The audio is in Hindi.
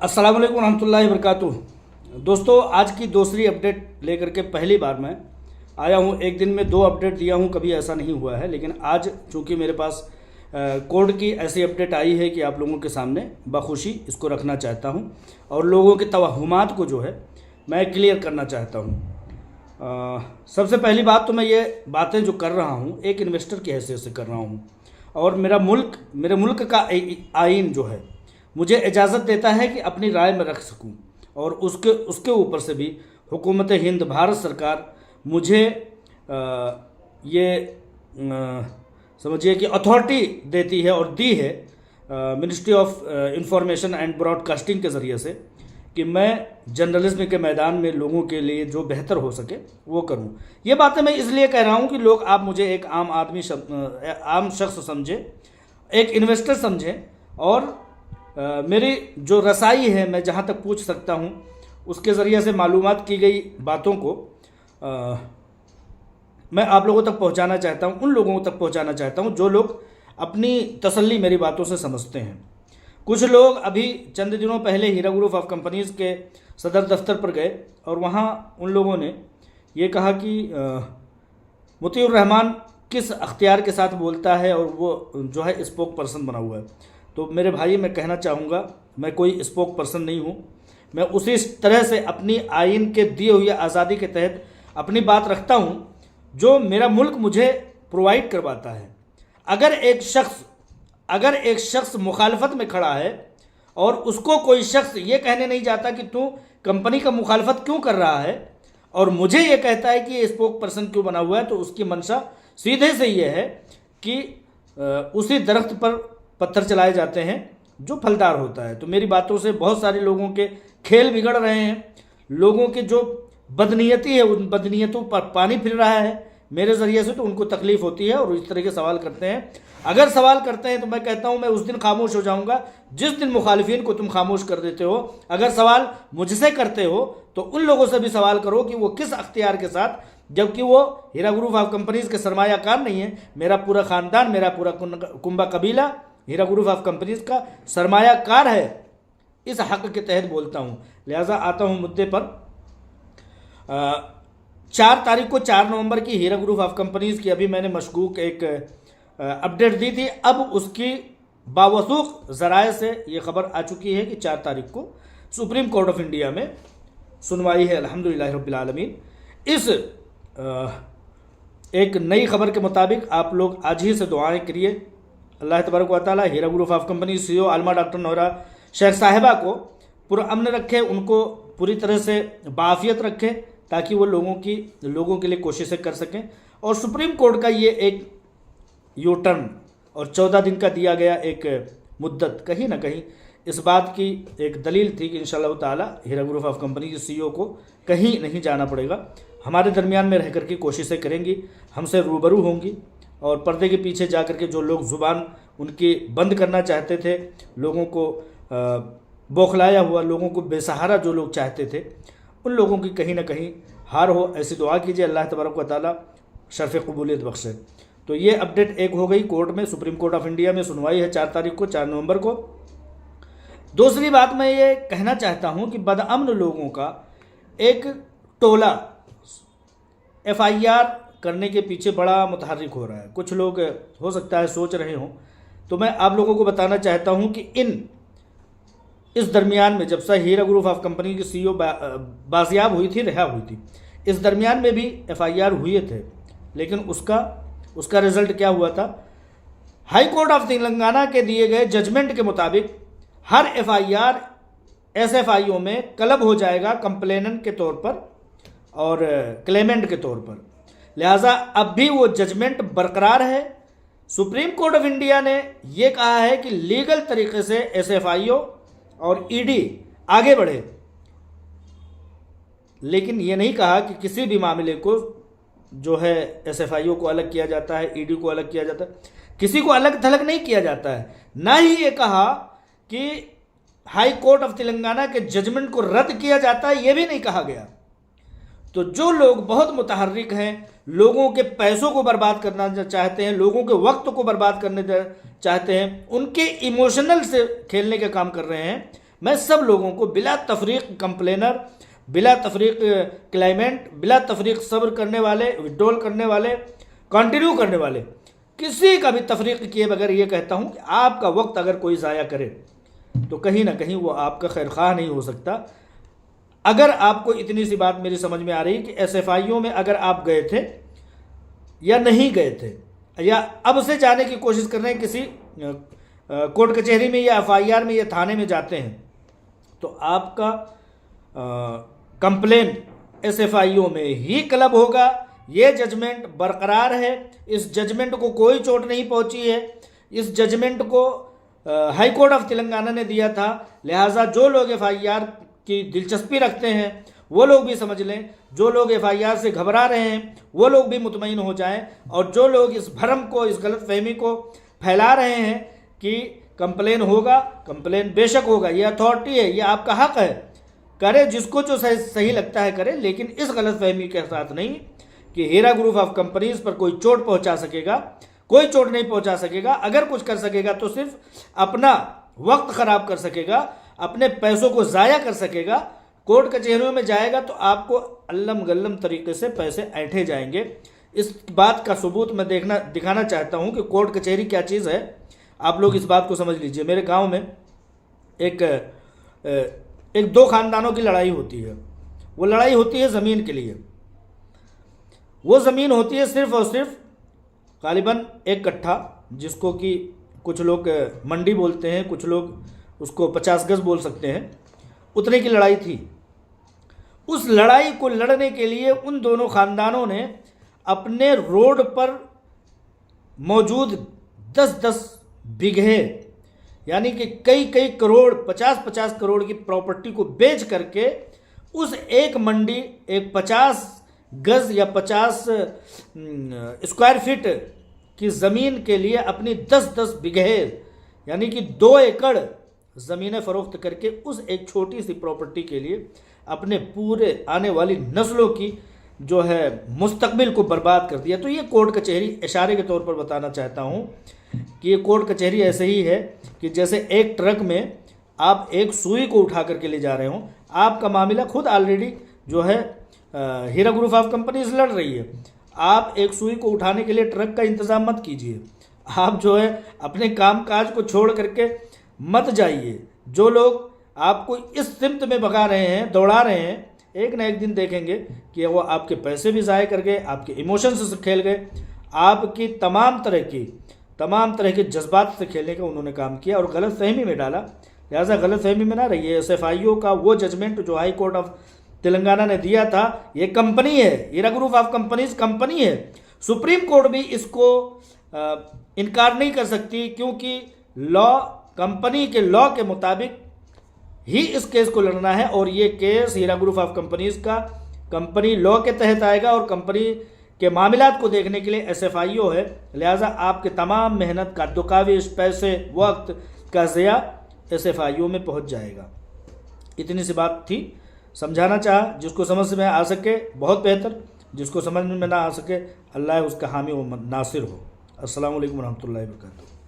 अस्सलाम वालेकुम रहमतुल्लाहि व बरकातुहू। दोस्तों, आज की दूसरी अपडेट लेकर के पहली बार मैं आया हूँ। एक दिन में 2 अपडेट दिया हूँ, कभी ऐसा नहीं हुआ है, लेकिन आज चूँकि मेरे पास कोर्ट की ऐसी अपडेट आई है कि आप लोगों के सामने बखुशी इसको रखना चाहता हूँ और लोगों के तवहुमात को जो है मैं क्लियर करना चाहता हूँ। सबसे पहली बात तो मैं ये बातें जो कर रहा हूँ एक इन्वेस्टर की हैसियत से कर रहा हूँ और मेरे मुल्क का आइन जो है मुझे इजाज़त देता है कि अपनी राय में रख सकूं और उसके ऊपर से भी हुकूमत हिंद भारत सरकार मुझे ये समझिए कि अथॉरिटी देती है और दी है ministry of information and broadcasting के ज़रिए से कि मैं जर्नलिज्म के मैदान में लोगों के लिए जो बेहतर हो सके वो करूं। ये बातें मैं इसलिए कह रहा हूं कि लोग आप मुझे एक आम शख्स समझें, एक इन्वेस्टर समझें और मेरी जो रसाई है मैं जहाँ तक पूछ सकता हूँ उसके ज़रिए से मालूमात की गई बातों को मैं आप लोगों तक पहुँचाना चाहता हूँ, उन लोगों तक पहुँचाना चाहता हूँ जो लोग अपनी तसल्ली मेरी बातों से समझते हैं। कुछ लोग अभी चंद दिनों पहले हीरा ग्रुप ऑफ कंपनीज़ के सदर दफ्तर पर गए और वहाँ उन लोगों ने ये कहा कि मुतीउर रहमान किस अख्तियार के साथ बोलता है और वो जो है स्पोक पर्सन बना हुआ है। तो मेरे भाई, मैं कहना चाहूँगा मैं कोई स्पोक पर्सन नहीं हूँ। मैं उसी तरह से अपनी आइन के दिए हुए आज़ादी के तहत अपनी बात रखता हूँ जो मेरा मुल्क मुझे प्रोवाइड करवाता है। अगर एक शख्स मुखालफत में खड़ा है और उसको कोई शख्स ये कहने नहीं जाता कि तू कंपनी का मुखालफत क्यों कर रहा है और मुझे ये कहता है कि ये स्पोक पर्सन क्यों बना हुआ है, तो उसकी मंशा सीधे से ये है कि उसी दरख्त पर पत्थर चलाए जाते हैं जो फलदार होता है। तो मेरी बातों से बहुत सारे लोगों के खेल बिगड़ रहे हैं, लोगों के जो बदनीयती है उन बदनीयतों पर पानी फिर रहा है मेरे ज़रिए से, तो उनको तकलीफ़ होती है और इस तरह के सवाल करते हैं। अगर सवाल करते हैं तो मैं कहता हूं मैं उस दिन खामोश हो जाऊंगा जिस दिन मुखालिफिन को तुम खामोश कर देते हो। अगर सवाल मुझसे करते हो तो उन लोगों से भी सवाल करो कि वो किस अख्तियार के साथ, जबकि वो हीरा ग्रुप ऑफ कंपनीज़ के सरमायाकार नहीं है। मेरा पूरा ख़ानदान, मेरा पूरा कुंबा कबीला हीरा ग्रुप ऑफ कंपनीज़ का सरमायाकार है। इस हक़ के तहत बोलता हूँ। लिहाजा आता हूँ मुद्दे पर। 4 तारीख को 4 नवंबर की हीरा ग्रुप ऑफ कंपनीज़ की अभी मैंने मशकूक एक अपडेट दी थी। अब उसकी बावसूख ज़राए से ये ख़बर आ चुकी है कि 4 तारीख को सुप्रीम कोर्ट ऑफ इंडिया में सुनवाई है, अल्हम्दुलिल्लाह रब्बिल आलमीन। इस एक नई खबर के मुताबिक आप लोग आज ही से दुआएं करिए, अल्लाह तबारक व तआला Heera group of company CEO आलमा डॉक्टर नौरा शेख साहिबा को पुरअमन रखे, उनको पूरी तरह से बाफियत रखे ताकि वो लोगों के लिए कोशिशें कर सकें। और सुप्रीम कोर्ट का ये एक यू टर्न और 14 दिन का दिया गया एक मुद्दत कहीं ना कहीं इस बात की एक दलील थी कि इंशाअल्लाह ताला हीरा ग्रुप ऑफ कंपनी के CEO को कहीं नहीं जाना पड़ेगा, हमारे दरमियान में रह कर के कोशिशें करेंगी, हमसे रूबरू होंगी और पर्दे के पीछे जा कर के जो लोग ज़ुबान उनकी बंद करना चाहते थे, लोगों को बौखलाया हुआ, लोगों को बेसहारा जो लोग चाहते थे, उन लोगों की कहीं ना कहीं हार हो, ऐसी दुआ कीजिए, अल्लाह तबारक व तआला शर्फ़ क़बूलियत बख्शे। तो ये अपडेट एक हो गई कोर्ट में, सुप्रीम कोर्ट ऑफ इंडिया में सुनवाई है 4 तारीख को, 4 नवंबर को। दूसरी बात मैं ये कहना चाहता हूँ कि बदअमन लोगों का एक टोला FIR करने के पीछे बड़ा मुतहर्रिक हो रहा है। कुछ लोग हो सकता है सोच रहे हों, तो मैं आप लोगों को बताना चाहता हूं कि इस दरमियान में जब से हीरा ग्रुप ऑफ कंपनी की CEO बाजियाब हुई थी, रिहा हुई थी, इस दरमियान में भी FIR हुए थे, लेकिन उसका रिजल्ट क्या हुआ था? हाई कोर्ट ऑफ तेलंगाना के दिए गए जजमेंट के मुताबिक हर FIR SFIO में क्लब हो जाएगा कंप्लेनेंट के तौर पर और क्लेमेंट के तौर पर। लिहाजा अब भी वो जजमेंट बरकरार है। सुप्रीम कोर्ट ऑफ इंडिया ने ये कहा है कि लीगल तरीके से SFIO और ED आगे बढ़े, लेकिन ये नहीं कहा कि किसी भी मामले को जो है SFIO को अलग किया जाता है, ED को अलग किया जाता है, किसी को अलग थलग नहीं किया जाता है। ना ही ये कहा कि हाई कोर्ट ऑफ तेलंगाना के जजमेंट को रद्द किया जाता है, ये भी नहीं कहा गया। तो जो लोग बहुत मुतहर्रिक हैं, लोगों के पैसों को बर्बाद करना चाहते हैं, लोगों के वक्त को बर्बाद करने चाहते हैं, उनके इमोशनल से खेलने का काम कर रहे हैं, मैं सब लोगों को बिला तफरीक कंप्लेनर, बिला तफरीक क्लाइमेंट, बिला तफरीक सब्र करने वाले, विड्रॉल करने वाले, कंटिन्यू करने वाले, किसी का भी तफरीक किए बगैर ये कहता हूँ कि आपका वक्त अगर कोई ज़ाया करे तो कहीं ना कहीं वो आपका खैरख्वाह नहीं हो सकता। अगर आपको इतनी सी बात मेरी समझ में आ रही कि SFIO में अगर आप गए थे या नहीं गए थे, या अब से जाने की कोशिश कर रहे हैं किसी कोर्ट कचहरी में या FIR में या थाने में जाते हैं, तो आपका कंप्लेन SFIO में ही क्लब होगा। ये जजमेंट बरकरार है, इस जजमेंट को कोई चोट नहीं पहुंची है। इस जजमेंट को हाई कोर्ट ऑफ तेलंगाना ने दिया था, लिहाजा जो लोग FIR की दिलचस्पी रखते हैं वो लोग भी समझ लें, जो लोग FIR से घबरा रहे हैं वो लोग भी मुतमईन हो जाएं, और जो लोग इस भ्रम को, इस गलतफहमी को फैला रहे हैं कि कंप्लेन होगा, कंप्लेन बेशक होगा, ये अथॉरिटी है, ये आपका हक है, करे जिसको जो सही लगता है करे, लेकिन इस गलतफहमी के साथ नहीं कि हीरा ग्रुप ऑफ कंपनीज पर कोई चोट पहुंचा सकेगा। कोई चोट नहीं पहुंचा सकेगा। अगर कुछ कर सकेगा तो सिर्फ अपना वक्त खराब कर सकेगा, अपने पैसों को ज़ाया कर सकेगा। कोर्ट कचहरियों में जाएगा तो आपको अल्लम गल्लम तरीके से पैसे ऐंठे जाएंगे। इस बात का सबूत मैं दिखाना चाहता हूं कि कोर्ट कचहरी क्या चीज़ है। आप लोग इस बात को समझ लीजिए। मेरे गांव में एक दो खानदानों की लड़ाई होती है। वो लड़ाई होती है ज़मीन के लिए। वो ज़मीन होती है सिर्फ और सिर्फ गालिबन 1 कट्ठा, जिसको कि कुछ लोग मंडी बोलते हैं, कुछ लोग उसको 50 गज बोल सकते हैं। उतने की लड़ाई थी। उस लड़ाई को लड़ने के लिए उन दोनों खानदानों ने अपने रोड पर मौजूद 10-10 बीघे, यानी कि कई करोड़, 50-50 करोड़ की प्रॉपर्टी को बेच करके उस एक मंडी, एक 50 गज या 50 स्क्वायर फीट की ज़मीन के लिए अपनी 10-10 बीघे यानी कि 2 एकड़ ज़मीनें फ़रोख्त करके उस एक छोटी सी प्रॉपर्टी के लिए अपने पूरे आने वाली नस्लों की जो है मुस्तकबिल को बर्बाद कर दिया। तो ये कोर्ट कचहरी, इशारे के तौर पर बताना चाहता हूँ कि ये कोर्ट कचहरी ऐसे ही है कि जैसे एक ट्रक में आप एक सुई को उठा करके ले जा रहे हो। आपका मामला खुद ऑलरेडी जो है हीरा ग्रुप ऑफ कंपनीज लड़ रही है। आप एक सुई को उठाने के लिए ट्रक का इंतज़ाम मत कीजिए। आप जो है अपने कामकाज को छोड़ करके मत जाइए। जो लोग आपको इस सिमत में भगा रहे हैं, दौड़ा रहे हैं, एक ना एक दिन देखेंगे कि वो आपके पैसे भी ज़ाय कर गए, आपके इमोशंस से खेल गए, आपकी तमाम तरह के जज्बात से खेलने का उन्होंने काम किया और गलत फहमी में डाला। लिहाजा गलत फहमी में ना रहिए। SFIO का वो जजमेंट जो हाई कोर्ट ऑफ तेलंगाना ने दिया था, ये कंपनी है, हीरा ग्रुप ऑफ कंपनीज कंपनी है। सुप्रीम कोर्ट भी इसको इनकार नहीं कर सकती, क्योंकि लॉ, कंपनी के लॉ के मुताबिक ही इस केस को लड़ना है। और ये case Heera group of companies का कंपनी लॉ के तहत आएगा और कंपनी के मामलात को देखने के लिए SFIO है। लिहाजा आपके तमाम मेहनत का दुकाविश, पैसे, वक्त का ज़िया SFIO में पहुंच जाएगा। इतनी सी बात थी, समझाना चाहा। जिसको समझ में आ सके बहुत बेहतर, जिसको समझ में ना आ सके अल्लाह उसका हामी व नासिर हो। अस्सलामु अलैकुम रहमतुल्लाहि व बरकातुहू।